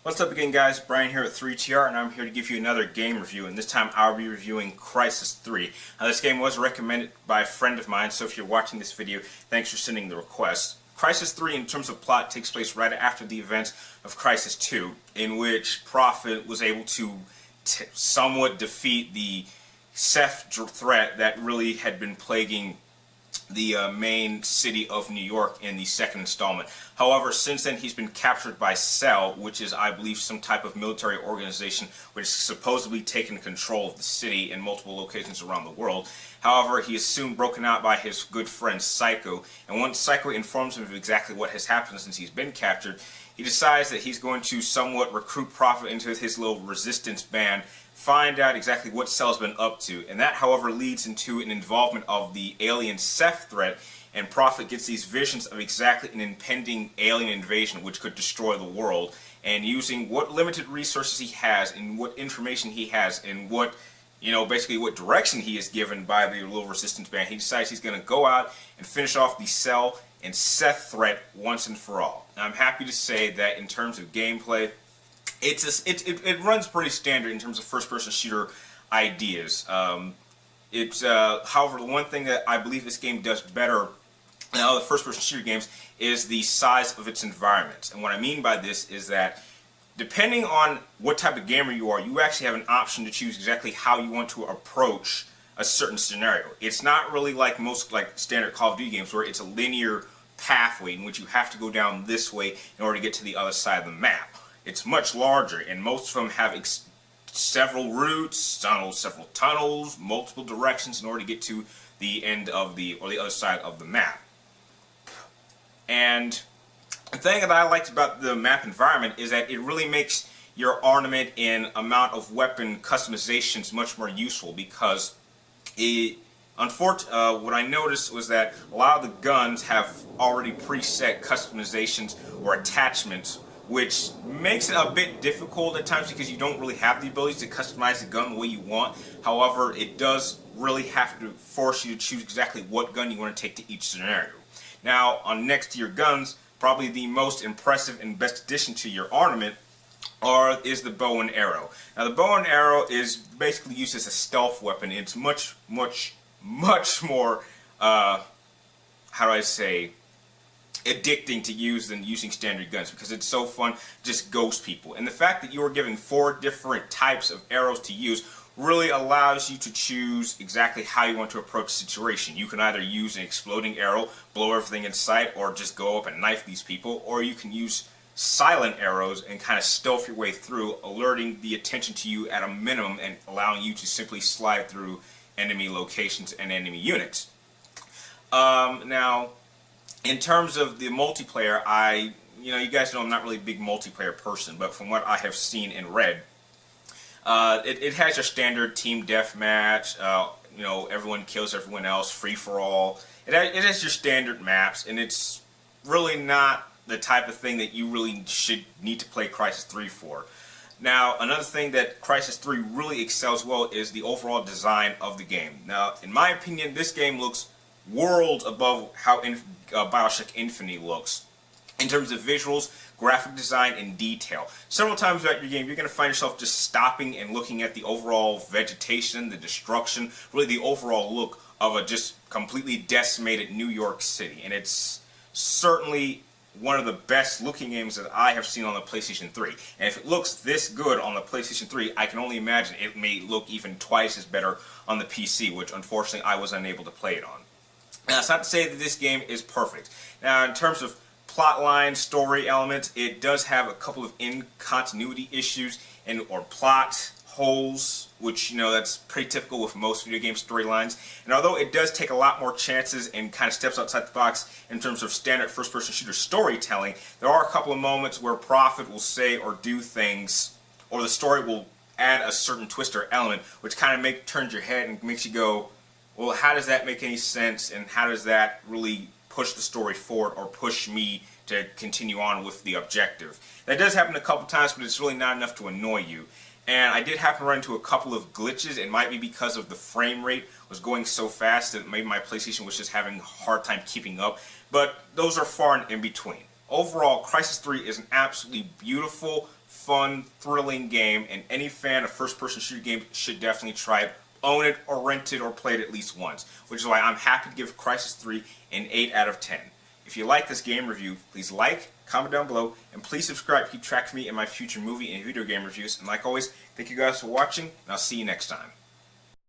What's up again, guys? Brian here at 3TR, and I'm here to give you another game review, and this time I'll be reviewing Crysis 3. Now, this game was recommended by a friend of mine, so if you're watching this video, thanks for sending the request. Crysis 3, in terms of plot, takes place right after the events of Crysis 2, in which Prophet was able to somewhat defeat the Ceph threat that really had been plaguing the main city of New York in the second installment. However, since then he's been captured by Cell, which is, I believe, some type of military organization which has supposedly taken control of the city in multiple locations around the world. However, he is soon broken out by his good friend Psycho, and once Psycho informs him of exactly what has happened since he's been captured, he decides that he's going to somewhat recruit Prophet into his little resistance band, find out exactly what Cell's been up to, and that, however, leads into an involvement of the alien Ceph threat, and Prophet gets these visions of exactly an impending alien invasion which could destroy the world, and using what limited resources he has and what information he has and what, basically what direction he is given by the little resistance band, he decides he's going to go out and finish off the Cell and Ceph threat once and for all. Now, I'm happy to say that in terms of gameplay, it runs pretty standard in terms of first-person shooter ideas. However, the one thing that I believe this game does better than other first-person shooter games is the size of its environments. And what I mean by this is that depending on what type of gamer you are, you actually have an option to choose exactly how you want to approach a certain scenario. It's not really like most standard Call of Duty games where it's a linear pathway in which you have to go down this way in order to get to the other side of the map. It's much larger, and most of them have several routes, several tunnels, multiple directions in order to get to the end of the other side of the map. And the thing that I liked about the map environment is that it really makes your armament and amount of weapon customizations much more useful, because what I noticed was that a lot of the guns have already preset customizations or attachments, which makes it a bit difficult at times because you don't really have the ability to customize the gun the way you want. However, it does really have to force you to choose exactly what gun you want to take to each scenario. Now, next to your guns, probably the most impressive and best addition to your armament is the bow and arrow. Now, the bow and arrow is basically used as a stealth weapon. It's much more, addicting to use than using standard guns, because it's so fun to just ghost people. And the fact that you are given 4 different types of arrows to use really allows you to choose exactly how you want to approach the situation. You can either use an exploding arrow, blow everything in sight, or just go up and knife these people, or you can use silent arrows and kind of stealth your way through, alerting the attention to you at a minimum and allowing you to simply slide through enemy locations and enemy units. Now, in terms of the multiplayer, you guys know I'm not really a big multiplayer person, but from what I have seen and read, it has your standard team deathmatch, everyone kills everyone else, free-for-all. It has your standard maps, and it's really not the type of thing that you really should need to play Crysis 3 for. Now, another thing that Crysis 3 really excels well is the overall design of the game. Now, in my opinion, this game looks worlds above how Bioshock Infinite looks in terms of visuals, graphic design, and detail. Several times throughout your game, you're going to find yourself just stopping and looking at the overall vegetation, the destruction, really the overall look of a just completely decimated New York City. And it's certainly one of the best looking games that I have seen on the PlayStation 3. And if it looks this good on the PlayStation 3, I can only imagine it may look even twice as better on the PC, which unfortunately I was unable to play it on. Now, it's not to say that this game is perfect. Now, in terms of plotline, story elements, it does have a couple of in-continuity issues or plot holes, which, that's pretty typical with most video game storylines. And although it does take a lot more chances and kind of steps outside the box in terms of standard first-person shooter storytelling, there are a couple of moments where Prophet will say or do things, or the story will add a certain twist or element, which kind of turns your head and makes you go, well, how does that make any sense, and how does that really push the story forward or push me to continue on with the objective? That does happen a couple times, but it's really not enough to annoy you. And I did happen to run into a couple of glitches. It might be because of the frame rate was going so fast that maybe my PlayStation was just having a hard time keeping up, but those are far and in between. Overall, Crysis 3 is an absolutely beautiful, fun, thrilling game, and any fan of first-person shooter games should definitely try it. Own it, or rent it, or play it at least once, which is why I'm happy to give Crysis 3 an 8 out of 10. If you like this game review, please like, comment down below, and please subscribe to keep track of me and my future movie and video game reviews. And like always, thank you guys for watching, and I'll see you next time.